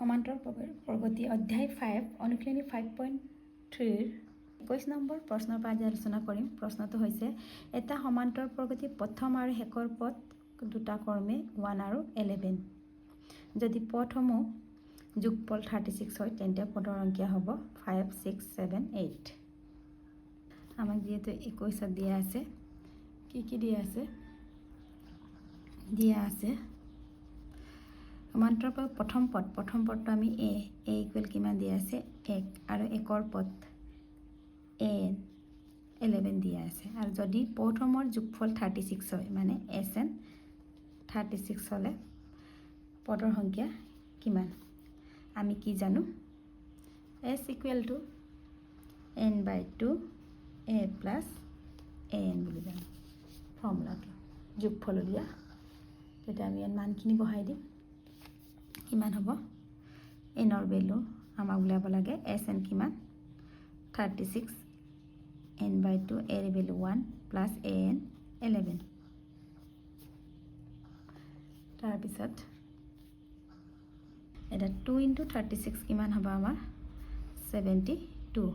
সমান্তৰাল প্ৰগতি অধ্যায় 5 অনুশীলনী 5.3 21 নম্বৰ প্ৰশ্নৰ পৰা আজি আলোচনা কৰিম। প্ৰশ্নটো হৈছে এটা সমান্তৰাল প্ৰগতি প্ৰথম আৰু শেষৰ পদ দুটা ক্ৰমে 1 আৰু 11 যদি পদসমূহ যোগফল 36 হয় তেন্তে পদৰ সংখ্যা হ'ব 5 6 7 8। আমাক যেহেতু 21 দিয়া আছে কি দিয়া আছে সমান্তৰাল প্ৰথম পদটো আমি a ইকুৱেল কিমান দিয়া আছে 1 আৰু 1ৰ পদ a 11 দিয়া আছে আৰু যদি পদসমূহৰ যোগফল 36 হয় মানে sn 36 হলে পদৰ সংখ্যা কিমান আমি কি জানো s equal to n/2 a plus an বুলি জানো ফৰ্মুলাটো যোগফল দিয়া তেতিয়া আমি ইয়াত মানখিনি বহাই দিম কিমান হ'ব এনৰ ভ্যালু আমাক উলিয়াব লাগে sn কিমান 36 n/2 a ৰ ভ্যালু 1 plus an 11 তাৰ পিছত এটা 2 into 36 কিমান হ'ব আমাৰ 72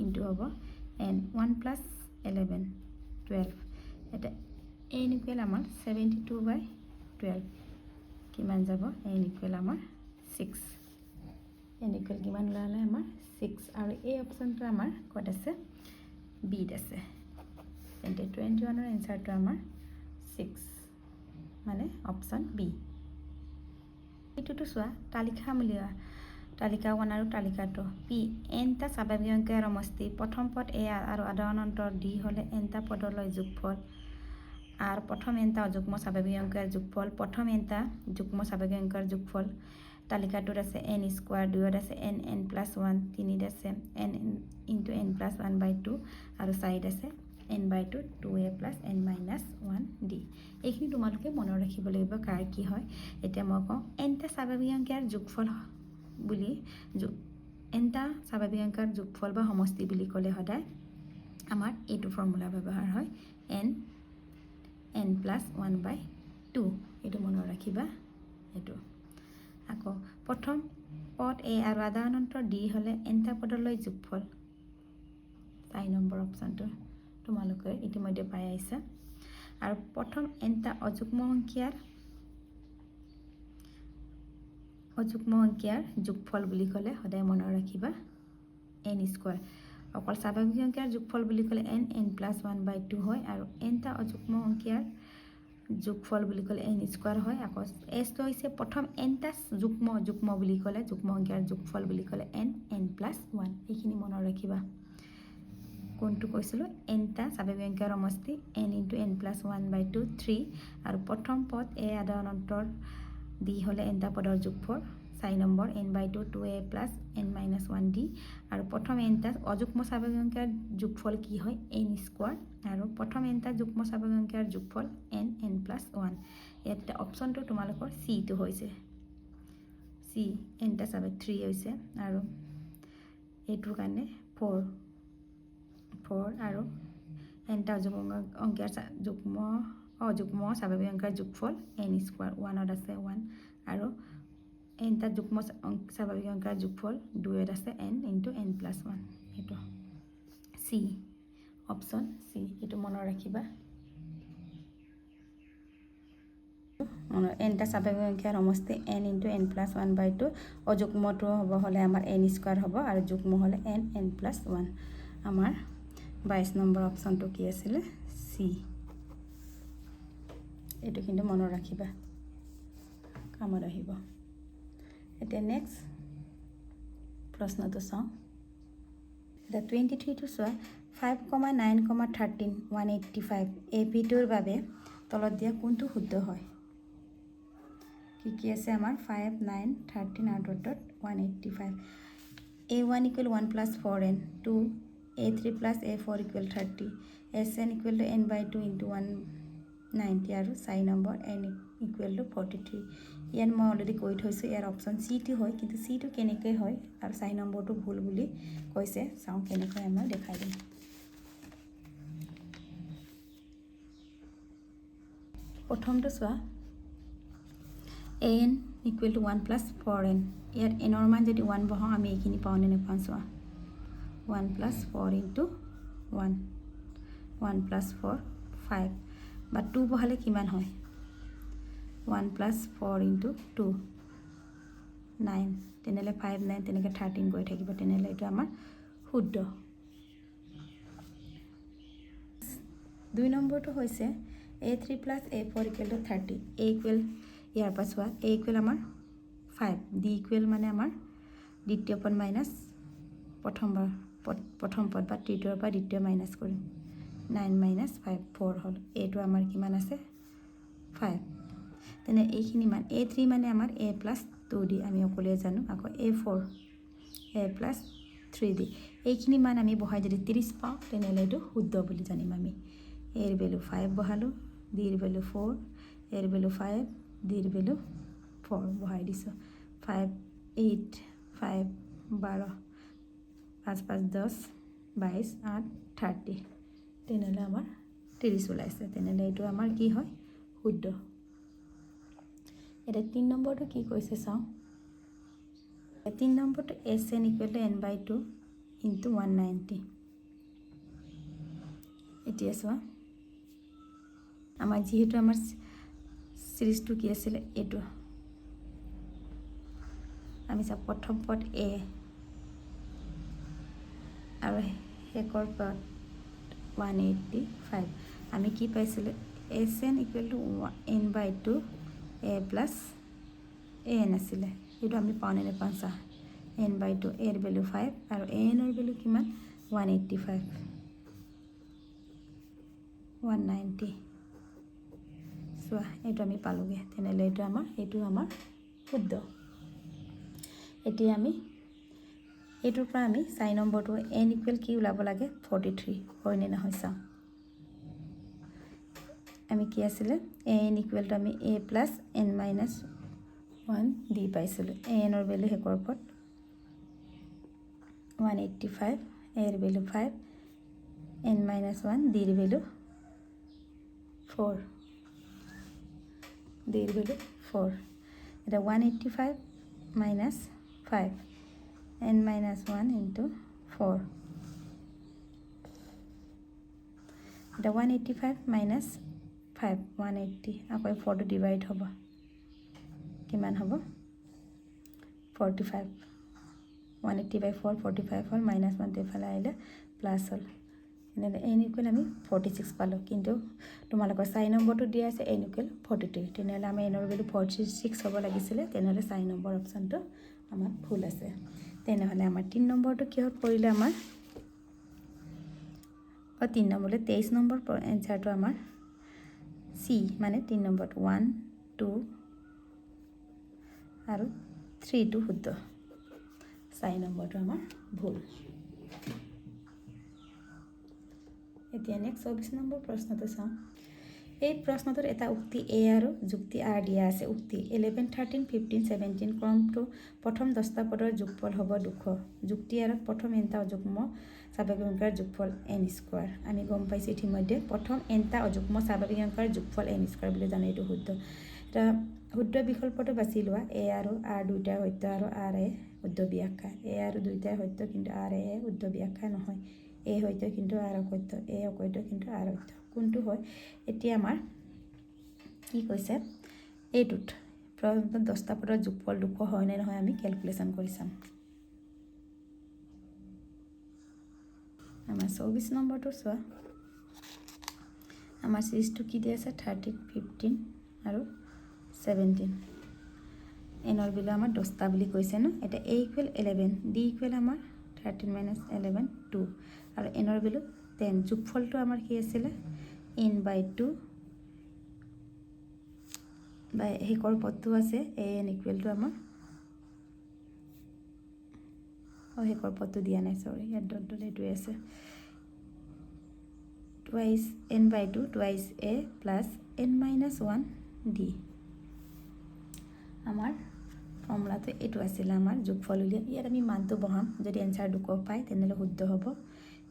ইনটু হ'ব n 1 plus 11 12 এটা n ইকুৱেল আমাৰ 72/12 কিমান যাব n ইকুৱেল আমাৰ 6 n ইকুৱেল কিমান ওলালে আমাৰ 6 আৰু এই অপচনটো আমাৰ ক'ত আছে b ত আছে তেন্তে 21 ৰ এনসাৰটো আমাৰ 6 মানে অপচন b এটোটো চোৱা তালিকা 1 আৰু তালিকা 2 p nটা স্বাভাৱিক সংখ্যাৰ সমষ্টি প্ৰথম পদ a আৰু আধাৰ অন্তৰ d হলে nটা পদলৈ যোগফল আর প্রথম এনটা অযুগ্ম স্বাভাবিক সংখ্যার যোগফল প্রথম এনটা যুগ্ম স্বাভাবিক সংখ্যার যোগফল তালিকাটোত আছে n স্কয়ার 2ত আছে n plus 1 3ত আছে n into n plus 1/2 আৰু 4ত আছে n/2 2a plus n minus 1d এইখিনি তোমালোকে মনত ৰাখিব লাগিব কাৰ কি হয় এতিয়া মই কওঁ nটা স্বাভাবিক সংখ্যাৰ যোগফল বুলি nটা স্বাভাবিক সংখ্যাৰ যোগফল বা সমষ্টি বুলি ক'লে সদায় আমাৰ এইটো ফৰ্মুলা ব্যৱহাৰ হয় n plus 1/2 এইটো মনত ৰাখিবা এইটো আকৌ প্ৰথম পদ a আৰু আধাৰ অন্তৰ d হলে nটা পদলৈ যোগফল 4 নম্বৰ অপচনটো তোমালোকে ইতিমধ্যে পাই আইছা আৰু প্ৰথম nটা অযুগ্ম সংখ্যাৰ যোগফল বুলি ক'লে সদায় মনত ৰাখিবা n স্কয়াৰ অকল স্বাভাৱিক সংখ্যাৰ যোগফল বুলি ক'লে n plus 1/2 হয় আৰু nটা অযুগ্ম সংখ্যাৰ যোগফল বুলি ক'লে n স্কয়াৰ হয় আকৌ s তো হৈছে প্ৰথম nটা যুগ্ম বুলি ক'লে যুগ্ম সংখ্যাৰ যোগফল বুলি ক'লে n plus 1 এইখিনি মনত ৰাখিবা কোনটো কৈছিলো nটা স্বাভাৱিক সংখ্যাৰ সমষ্টি n into n plus 1/2 3 আৰু প্ৰথম পদ a আধাৰ অন্তৰ d হলে nটা পদৰ যোগফল 4 number n/2 2a plus n minus 1d আৰু প্ৰথম nটা অযুগ্ম স্বাভাৱিক সংখ্যাৰ যোগফল কি হয় n স্কয়াৰ আৰু প্ৰথম nটা যুগ্ম স্বাভাৱিক সংখ্যাৰ যোগফল n plus 1 এটা অপচনটো তোমালোকৰ c টো হৈছে c nটা স্বাভাৱিক 3 হৈছে আৰু এইটোৰ কাৰণে 4 আৰু nটা অযুগ্ম স্বাভাৱিক সংখ্যাৰ যোগফল n স্কয়াৰ 1ত আছে 1 আৰু nটা যুগ্ম স্বাভাৱিক সংখ্যাৰ যোগফল 2ত আছে n into n plus 1 এটো c অপচন c এটো মনত ৰাখিবা nটা স্বাভাৱিক সংখ্যাৰ সমষ্টি n into n plus 1/2 অযুগ্মটো হ'ব হলে আমাৰ n স্কয়াৰ হ'ব আৰু যুগ্ম হলে n plus 1 আমাৰ 22 নম্বৰ অপচনটো কি আছিল c এটো কিন্তু মনত ৰাখিবা কামত আহিব এতিয়া নেক্সট প্ৰশ্নটো চাওঁ এটা 23 টো চোৱা 5,9,13 185 এই ভিডিওৰ বাবে তলত দিয়া কোনটো শুদ্ধ হয় কি আছে আমাৰ 5 9 13 আৰু dot 185 a1 equal 1 plus 4n 2 a3 plus a4 equal 30 sn equal to n/2 into 190 আৰু 4 নম্বৰ n equal to 43 ইয়াত মই অলৰেডি কৈ থৈছো ইয়াৰ অপচন c টো হয় কিন্তু c টো কেনেকৈ হয় আৰু 4 নম্বৰটো ভুল বুলি কৈছে চাও কেনেকৈ আমি দেখাই দিম প্ৰথমটো চোৱা an equal to 1 plus 4n ইয়াত nৰ মান যদি 1 বহাওঁ আমি এইখিনি পাওঁ নে নাপাওঁ চোৱা 1 plus 4 into 1 1 plus 4 5 বা 2 বহালে কিমান হয় 1 plus 4 into 2 9 তেনেহ'লে 5 9 তেনেকৈ 13 গৈ থাকিব তেনেহ'লে এইটো আমাৰ শুদ্ধ 2 নম্বৰটো হৈছে a3 plus a4 equal to 30 a equal ইয়াৰ পৰা চোৱা a equal আমাৰ 5 d equal মানে আমাৰ দ্বিতীয় পদ মাইনাছ প্ৰথম পদ বা তৃতীয়ৰ পৰা দ্বিতীয় মাইনাছ কৰিম 9 minus 5 4 হ'ল এইটো আমাৰ কিমান আছে 5 তেনে এইখিনি মান a3 মানে আমাৰ a plus 2d আমি অকলে জানো আকৌ a4 a plus 3d এইখিনি মান আমি বহাই যদি 30 পাওঁ তেনেহ'লে এইটো শুদ্ধ বুলি জানিম আমি a ৰ ভ্যালু 5 বহালো d ৰ ভ্যালু 4 a ৰ ভ্যালু 5 d ৰ ভ্যালু 4 বহাই দিছো 5 8 5 12 5 5 10 22 8 30 তেনেহ'লে আমাৰ 30 ওলাইছে তেনেহ'লে এইটো আমাৰ কি হয় শুদ্ধ এটা 3 নম্বৰটো কি কৈছে চাওঁ 3 নম্বৰটো sn equal to n by 2 into 190 এতিয়া চোৱা আমাৰ যেহেতু আমাৰ সিৰিজটো কি আছিল এইটো আমি সব প্ৰথম পদ a আৰু শেষৰ পদ 185 আমি কি পাইছিলে sn equal to n by 2 a plus an আছিলে এইটো আমি পাওঁ নে নাপাওঁ চা n by 2 a ৰ ভ্যালু 5 আৰু an ৰ ভ্যালু কিমান 185 190 চোৱা এইটো আমি পালোগে তেনেহ'লে এইটো আমাৰ শুদ্ধ এতিয়া আমি এইটোৰ পৰা আমি 4 নম্বৰটো n ইকুৱেল কি ওলাব লাগে 43 হয় নে নহয় চাওঁ আমি কি আছিলে n ইকুৱেল টু আমি a plus n minus 1 দি পাইছিলোঁ an ৰ ভ্যালু হেকৰ পদ 185 a ৰ ভ্যালু 5 n minus 1 d ৰ ভ্যালু 4 d ৰ ভ্যালু 4 এটা 185 minus 5 n minus 1 into 4 এটা 185 minus 5 180 আকৌ 4 to divide হ'ব কিমান হ'ব 45 180 by 4 45 হ'ল minus 1 তে ফালে আহিলে প্লাস হ'ল এনেলে n ইকুৱেল আমি 46 পালো কিন্তু তোমালোকৰ 4 নম্বৰটো দিয়া আছে n ইকুৱেল 42 তেনেলে আমি n ৰ ভ্যালু 46 হ'ব লাগিছিলে তেনেলে 4 নম্বৰ অপচনটো আমাৰ ভুল আছে তেনেহলে আমাৰ 3 নম্বৰটো কি হ'ল পৰিলে আমাৰ 3 নম্বৰলে 23 নম্বৰ এনসাৰটো আমাৰ C মানে 3 নম্বৰটো 1 2 আৰু 3 টো শুদ্ধ 4 নম্বৰটো আমাৰ ভুল এতিয়া নেক্সট 24 নম্বৰ প্ৰশ্নটো চাওঁ এই প্ৰশ্নটোৰ এটা উক্তি a আৰু যুক্তি r দিয়া আছে উক্তি 11 13 15 17 ক্ৰমটো প্ৰথম 10টা পদৰ যোগফল হ'ব 200 যুক্তি আৰু প্ৰথম nটা অযুগ্ম স্বাভাৱিক সংখ্যাৰ যোগফল n স্কয়াৰ আমি গম পাইছো ইতিমধ্যে প্ৰথম nটা অযুগ্ম স্বাভাৱিক সংখ্যাৰ যোগফল n স্কয়াৰ বুলি জানো এইটো শুদ্ধ এটা শুদ্ধ বিকল্পটো বাছি লোৱা a আৰু r দুইটা সত্য আৰু r এ শুদ্ধ ব্যাখ্যা a আৰু দুইটা সত্য কিন্তু r এ শুদ্ধ ব্যাখ্যা নহয় a হয়তো কিন্তু r অসত্য a অসত্য কিন্তু r সত্য কোনটো হয় এতিয়া আমাৰ কি কৈছে এইটোত প্ৰথম 10টা পদৰ যোগফল 200 হয় নে নহয় আমি ক্যালকুলেশন কৰি চাম আমাৰ 24 নম্বৰটো চোৱা আমাৰ সিৰিজটো কি দিয়া আছে 13 15 আৰু 17 n ৰ ভ্যালু আমাৰ 10টা বুলি কৈছে ন এটা a ইকুৱেল 11 d ইকুৱেল আমাৰ 13 minus 11 2 আৰু n ৰ ভ্যালু 10 যোগফলটো আমাৰ কি আছিল n by 2 by হেকৰ পদটো আছে an ইকুৱেল টু আমাৰ হেকৰ পদটো দিয়া নাই সৰি ইয়াত ডট ডট এটো আছে twice n by 2 twice a plus n minus 1 d আমাৰ ফৰ্মুলাটো এটো আছিল আমাৰ যোগফল উলিয়া ইয়াত আমি মানটো বহাম যদি आंसर 2 পাই তেনেলে শুদ্ধ হ'ব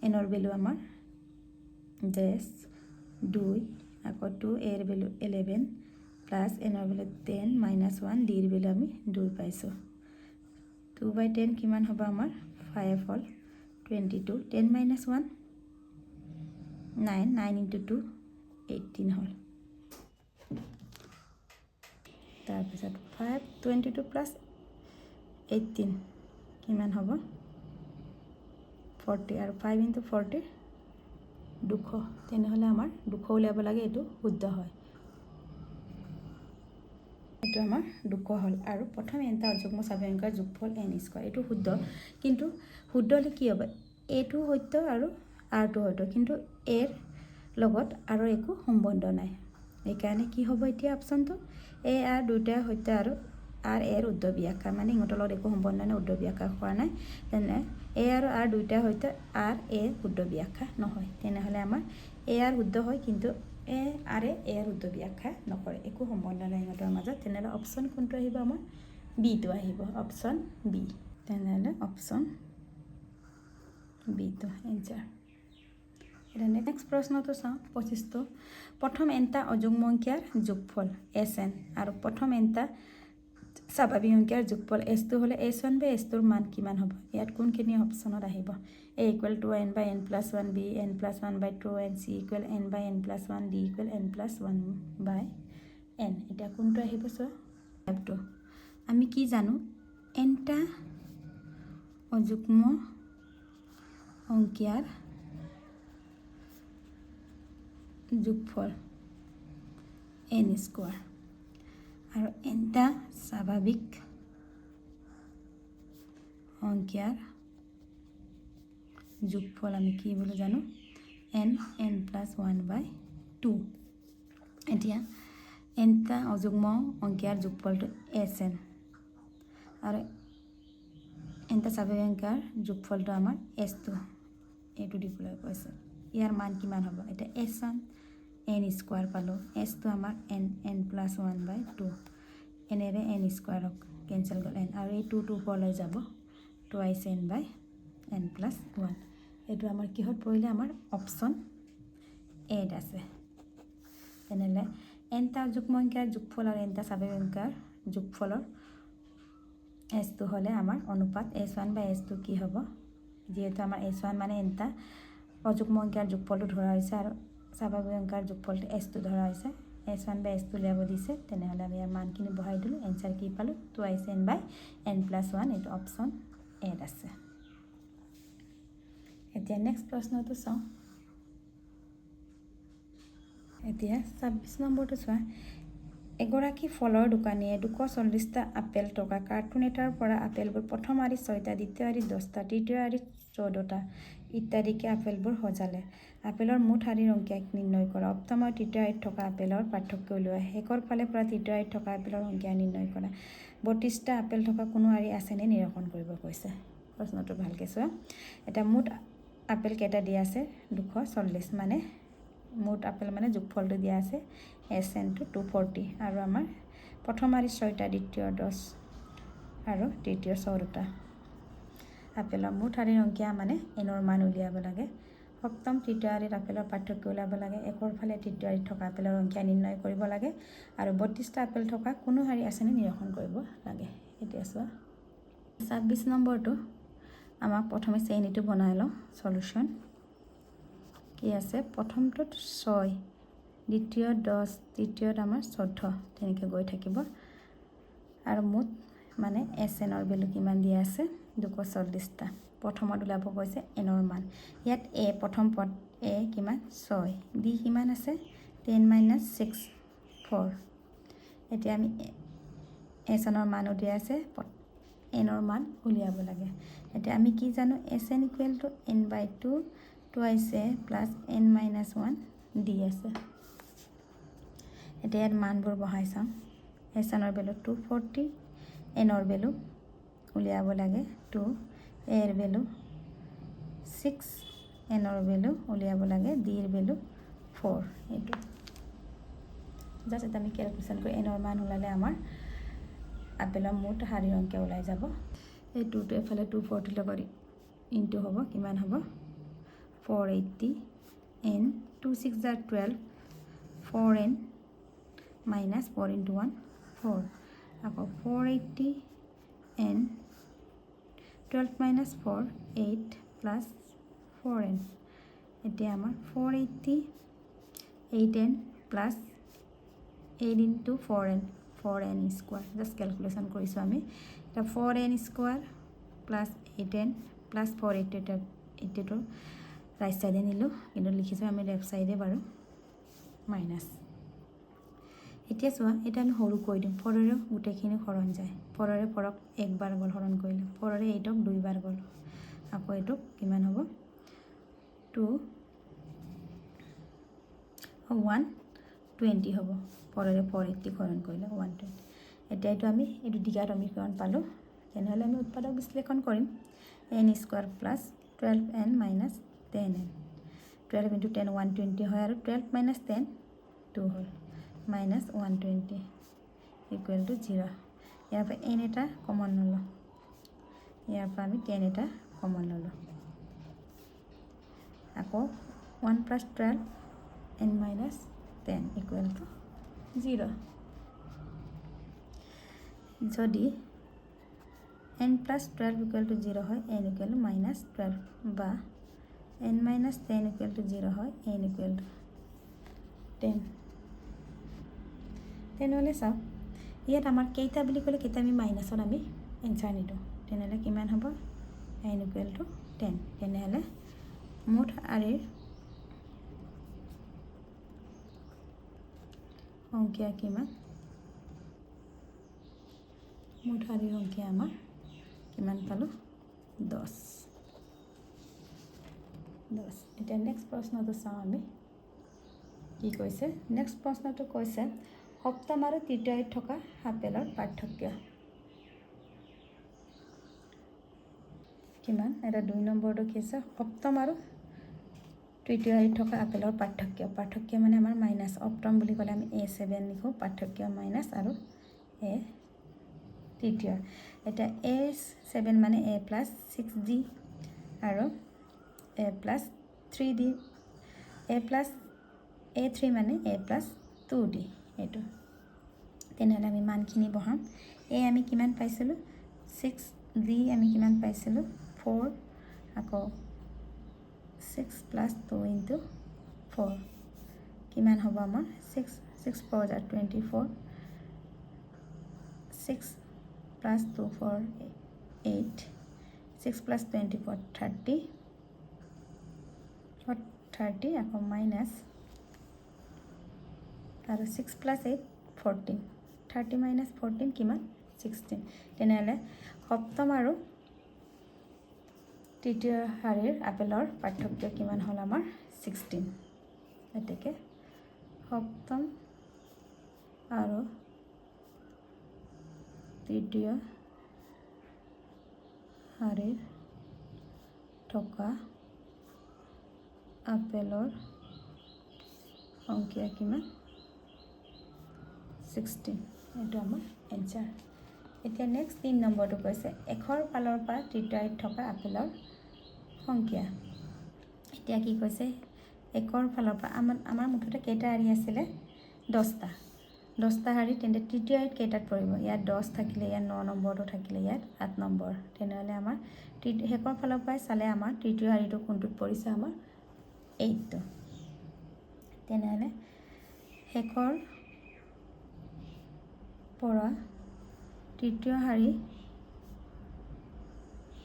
n ৰ ভ্যালু আমাৰ 10 2 আকৌ 2 a ৰ ভ্যালু 11 প্লাছ এনৰ ভেলু 10 মাইনাছ 1 ডিৰ ভেলু আমি 2 পাইছোঁ 2/10 কিমান হ'ব আমাৰ 5 হ'ল 22 10 মাইনাছ 1 9 9 into 2 18 হ'ল তাৰপিছত 5 22 প্লাছ 18 কিমান হ'ব 40 আৰু 5 into 40 200 তেনেহ'লে আমাৰ 200 উলিয়াব লাগে এইটো শুদ্ধ হয় এইটো আমাৰ 200 হ'ল আৰু প্ৰথম এটা অযুগ্ম স্বাভাৱিকৰ যোগফল n স্কয়াৰ এইটো শুদ্ধ কিন্তু শুদ্ধ হলে কি হ'ব এইটো সত্য আৰু আৰটো সত্য কিন্তু এৰ লগত আৰু একো সম্বন্ধ নাই এইকাৰণে কি হ'ব এতিয়া অপচনটো এ আৰ দুটাই সত্য আৰু আৰ এৰ উদ্ধ ব্যাখ্যা মানে ইহঁতৰ লগত একো সম্বন্ধ নাই উদ্ধ ব্যাখ্যা কৰা নাই তেনে এ আৰু আৰ দুটাই সত্য আৰ এ উদ্ধ ব্যাখ্যা নহয় তেনেহ'লে আমাৰ এ আৰ শুদ্ধ হয় কিন্তু এ আৰ এৰ উদ্ধ ব্যাখ্যা নকৰে একো সম্বন্ধ নাই ইহঁতৰ মাজত তেনেহ'লে অপচন কোনটো আহিব আমাৰ বিটো আহিব অপচন বি তেনেহ'লে অপচন বিটো এনসাৰ এটা নেক্সট প্ৰশ্নটো চাওঁ 25টো প্ৰথম এনটা অযুগ্ম সংখ্যাৰ যোগফল এন আৰু প্ৰথম এনটা স্বাভাৱিক সংখ্যাৰ যোগফল এছটো হ'লে এছ1 বা এছটোৰ মান কিমান হ'ব ইয়াত কোনখিনি অপচনত আহিব a equal to n by n plus 1 b n plus 1 by 2 n c equal n by n plus 1 d equal n plus 1 by n এটা কোনটো আহিব চোৱা আমি কি জানো এনটা অযুগ্ম সংখ্যাৰ যোগফল n স্কয়াৰ আৰু এনটা স্বাভাৱিক সংখ্যাৰ যোগফল আমি কি বুলি জানো n plus 1 by 2 এতিয়া এনটা অযুগ্ম সংখ্যাৰ যোগফলটো এন আৰু এনটা স্বাভাৱিক সংখ্যাৰ যোগফলটো আমাৰ এছটো এইটো দিবলৈ কৈছে ইয়াৰ মান কিমান হ'ব এটা এছন n স্কয়াৰ পালো এছটো আমাৰ n plus 1 by 2 এনেৰে n স্কয়াৰক cancel গ'ল n আৰু এই 2 ওপৰলৈ যাব twice n by n plus 1 এইটো আমাৰ কিহত পৰিলে আমাৰ অপচন এত আছে তেনেহ'লে এনটা যুগ্ম সংখ্যাৰ যোগফল আৰু এনটা স্বাভাৱিক সংখ্যাৰ যোগফলৰ এছটো হ'লে আমাৰ অনুপাত s1 বা s2 কি হ'ব যেহেতু আমাৰ s1 মানে এনটা অযুগ্ম সংখ্যাৰ যোগফলটো ধৰা হৈছে আৰু স্বাভাৱিক সংখ্যাৰ যোগফলটো s2 ধৰা হৈছে s1 বা s2 উলিয়াব দিছে তেনেহ'লে আমি ইয়াৰ মানখিনি বহাই দিলোঁ এনসাৰ কি পালোঁ twice n by n plus 1 এইটো অপচন এত আছে এতিয়া নেক্সট প্ৰশ্নটো চাওঁ এতিয়া 26 নম্বৰটো চোৱা এগৰাকী ফলৰ দোকানীয়ে 240টা আপেল টকা কাৰ্টুন এটাৰ পৰা আপেলবোৰ প্ৰথম আৰি 6টা দ্বিতীয় আৰি 10টা তৃতীয় আৰি 14টা ইত্যাদিকে আপেলবোৰ সজালে আপেলৰ মুঠ আৰিৰ সংখ্যা নিৰ্ণয় কৰা অপ্তম আৰু তৃতীয় আৰিত থকা আপেলৰ পাৰ্থক্য উলিওৱা শেষৰ ফালে পৰা তৃতীয় আৰিত থকা আপেলৰ সংখ্যা নিৰ্ণয় কৰা 32টা আপেল থকা কোনো আৰি আছেনে নিৰূপণ কৰিব কৈছে প্ৰশ্নটো ভালকৈ চোৱা এটা মুঠ আপেল কেইটা দিয়া আছে 240 মানে মুঠ আপেল মানে যোগফলটো দিয়া আছে এন টু 240 আৰু আমাৰ প্ৰথম আৰি 6টা দ্বিতীয় 10 আৰু তৃতীয় 14টা আপেলৰ মুঠ আৰিৰ সংখ্যা মানে এনৰ মান উলিয়াব লাগে সপ্তম তৃতীয় আৰিত আপেলৰ পাৰ্থক্য উলিয়াব লাগে একৰ ফালে তৃতীয় আৰিত থকা আপেলৰ সংখ্যা নিৰ্ণয় কৰিব লাগে আৰু 32টা আপেল থকা কোনো আৰি আছেনে নিৰূপণ কৰিব লাগে এতিয়া চোৱা 26 নম্বৰটো আমাক প্ৰথমে শ্ৰেণীটো বনাই লওঁ সলিউশন কি আছে প্ৰথমটোত 6 দ্বিতীয় 10 তৃতীয়ত আমাৰ 14 তেনেকৈ গৈ থাকিব আৰু মুঠ মানে এনৰ ভেলু কিমান দিয়া আছে 240টা প্ৰথমত ওলাব কৈছে এনৰ মান ইয়াত এ প্ৰথম পদ এ কিমান 6 ডি কিমান আছে 10 - 6 4 এতিয়া আমি এনৰ মানো দিয়া আছে এনৰ মান উলিয়াব লাগে এতিয়া আমি কি জানো N equal to n/2 twice a plus n minus 1 d আছে এতিয়া ইয়াত মানবোৰ বহাই চাওঁ এনৰ ভেলু 240 এনৰ ভেলু উলিয়াব লাগে 2 এৰ ভেলু 6 এনৰ ভেলু উলিয়াব লাগে ডিৰ ভেলু 4 এইটো জাস্ট এটা আমি ক্যালকুলেশন কৰি এনৰ মান ওলালে আমাৰ আপেলৰ মুঠ হাৰিৰ সংখ্যা ওলাই যাব এই 2 টো এফালে 240 লগত ইনটু হ'ব কিমান হ'ব 480 n 2 6 are 12 4n minus 4 into 1 4 আকৌ 480 n 12 minus 4 8 plus 4n এতিয়া আমাৰ 480 8n plus 8 into 4n square just calculation কৰিছোঁ আমি এটা 4n square plus 8n plus 480 to right side নিলো কিন্তু লিখিছোঁ আমি left side বাৰু minus এতিয়া চোৱা এটা আমি হৰু কৈ দিম 4 ৰে গুটেখিনি হৰণ যায় 4 ৰে পৰক একবাৰ গল হৰণ কৰিলে 4 ৰে 8ক দুইবাৰ গল আকৌ এটো কিমান হ'ব 2 120 হ'ব 4 ৰে 480 হৰণ কৰিলে 120 এতিয়া এটো আমি এটো দ্বিঘাত সমীকৰণ পালো তেনেহলে আমি উৎপাদক বিশ্লেষণ কৰিম n square plus 12n minus 10n 12 into 10 120 হয় আৰু 12 minus 10 2 হ'ল minus 120 equal to 0 ইয়াৰ পৰা n এটা কমন ললো ইয়াৰ পৰা আমি 10 এটা কমন ললো আকৌ 1 plus 12 n minus 10 equal to 0 যদি n plus 12 equal to 0 হয় n equal to minus 12 বা n minus 10 equal to 0 হয় n equal to 10 তেনেহলে চাও ইয়াত আমাৰ কেইটা বুলি কলে কেইটা আমি মাইনাসত আমি এনসার নিদো তেনেহলে কিমান হ'ব n equal to 10 তেনেহলে মুঠ আৰিৰ সংখ্যা কিমান মুঠ আৰিৰ সংখ্যা আমাৰ কিমান পালো 10 এটা নেক্সট প্ৰশ্নটো চাও আমি কি কৈছে নেক্সট প্ৰশ্নটো কৈছে সপ্তম আৰু তৃতীয়ত থকা আপেলৰ পাৰ্থক্য কিমান এটা 2 নম্বৰটো কৈছে সপ্তম আৰু তৃতীয়ত থকা আপেলৰ পাৰ্থক্য মানে আমাৰ মাইনাস সপ্তম বুলি ক'লে আমি a7 লিখো পাৰ্থক্য মাইনাস আৰু a তৃতীয় এটা a7 মানে a plus 6d আৰু a plus 3d a plus a3 মানে a plus 2d এটো তেনেহলে আমি মানখিনি বহাম a আমি কিমান পাইছিলো 6d আমি কিমান পাইছিলো 4 আকৌ 6 plus 2 into 4 কিমান হ'ব আমাৰ 6 4 are 24 6 plus 2 4 8 6 plus 24 30 আকৌ minus আৰু 6 plus 8 14 30 minus 14 কিমান 16 তেনেহলে সপ্তম আৰু তৃতীয় হাৰিৰ আপেলৰ পাৰ্থক্য কিমান হল আমাৰ 16 এতেকে সপ্তম আৰু তৃতীয় হাৰিৰ থকা আপেলৰ সংখ্যা কিমান 16 এটো আমাৰ এনসাৰ এতিয়া নেক্সট 3 নম্বৰটো কৈছে এখৰ পালৰ পৰা তৃতীয়ত থকা আপেলৰ সংখ্যা এতিয়া কি কৈছে একৰ ফালৰ পৰা আমাৰ মুঠতে কেইটা হাৰি আছিল 10টা হাৰি তেন্তে তৃতীয়ত কেইটাত পৰিব ইয়াত 10 থাকিলে ইয়াত 9 নম্বৰটো থাকিলে ইয়াত 8 নম্বৰ তেনেহলে আমাৰ হেকৰ ফালৰ পৰা চালে আমাৰ তৃতীয় হাৰিটো কোনটোত পৰিছে আমাৰ 8 টো তেনেহলে হেকৰ পৰা তৃতীয় হাৰি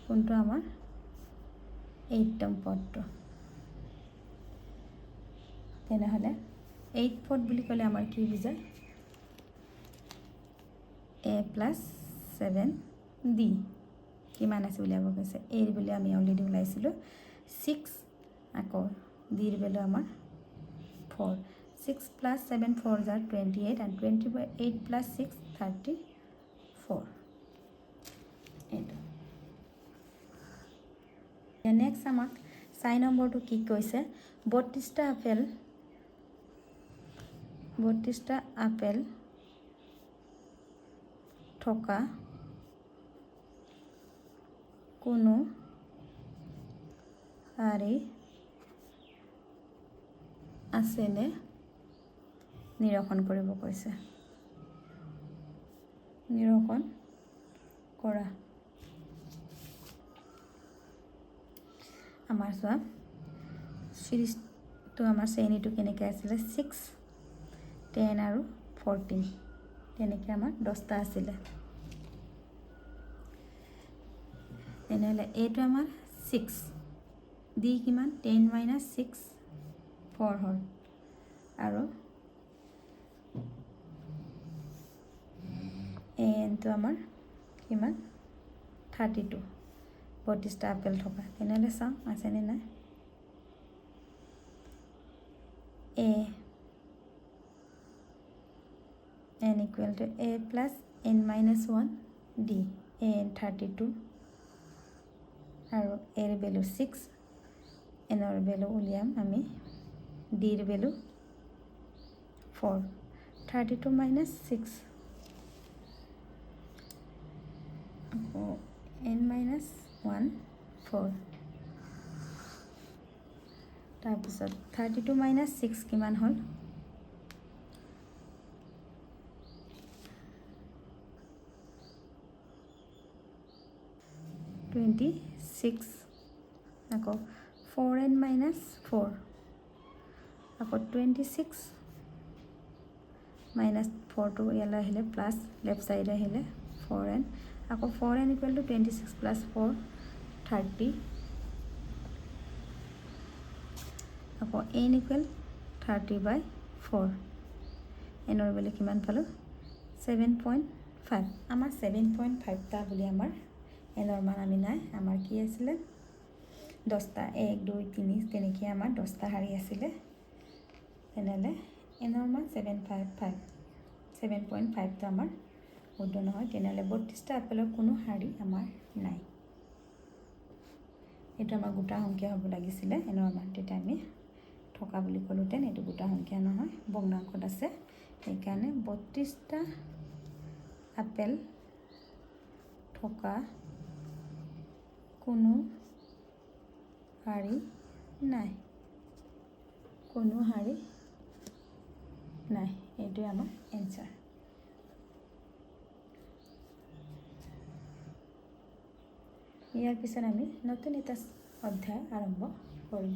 কোনটো আমাৰ 8তম পদটো তেনেহলে 8 পদ বুলি ক'লে আমাৰ কি বুজায় a plus 7d কিমান আছে উলিয়াব কৈছে a ৰ ভ্যালু আমি অলৰেডি উলাইছিলো 6 আকৌ d ৰ ভ্যালু আমাৰ 4 6 plus 7 4 are 28 and 28 plus 6 34 next আমাক 4 নম্বৰটো কি কৈছে 32টা আপেল থকা কোনো হাৰি আছেনে নিৰক্ষণ কৰিব কৈছে নিৰূপণ কৰা আমাৰ চোৱা সিৰিজটো আমাৰ শ্ৰেণীটো কেনেকৈ আছিলে 6 10 আৰু 14 তেনেকৈ আমাৰ 10টা আছিলে তেনেহ'লে এইটো আমাৰ 6 দি কিমান 10 - 6 4 হ'ল আৰু এনটো আমাৰ কিমান 32 32টা আপেল থকা তেনেহ'লে চাওঁ আছেনে নাই n equal to a plus n minus 1 d a n 32 আৰু a ৰ ভেলু 6 n ৰ ভেলু উলিয়াম আমি d ৰ ভেলু 4 32 minus 6 আকৌ n minus 1 4 তাৰপিছত 32 minus 6 কিমান হ'ল 26 আকৌ 4n minus 4 আকৌ 26 minus 4 টো ইয়ালৈ আহিলে প্লাছ লেফ্ট সাইড আহিলে 4n আকৌ 4n equal to 26 plus 4 30 আকৌ n equal 30/4 n ৰ ভেলু কিমান পালো 7.5 আমাৰ 7.5 টা বুলি আমাৰ n ৰ মান আমি নাই আমাৰ কি আছিল 10টা 1 2 3 তেনেকৈ আমাৰ 10টা হাৰি আছিল তেনেহ'লে n ৰ মান 7.5 টা আমাৰ শুদ্ধ নহয় তেনেহ'লে 32টা আপেলৰ কোনো হাৰি আমাৰ নাই এইটো আমাৰ গোটা সংখ্যা হ'ব লাগিছিল n ৰ মান তেতিয়া আমি থকা বুলি ক'লোতেন এইটো গোটা সংখ্যা নহয় ভগ্নাংশত আছে সেইকাৰণে 32টা আপেল থকা কোনো হাৰি নাই কোনো হাৰি নাই এইটোৱে আমাৰ এনসাৰ ইয়াৰ পিছত আমি নতুন এটা অধ্যায় আৰম্ভ কৰিম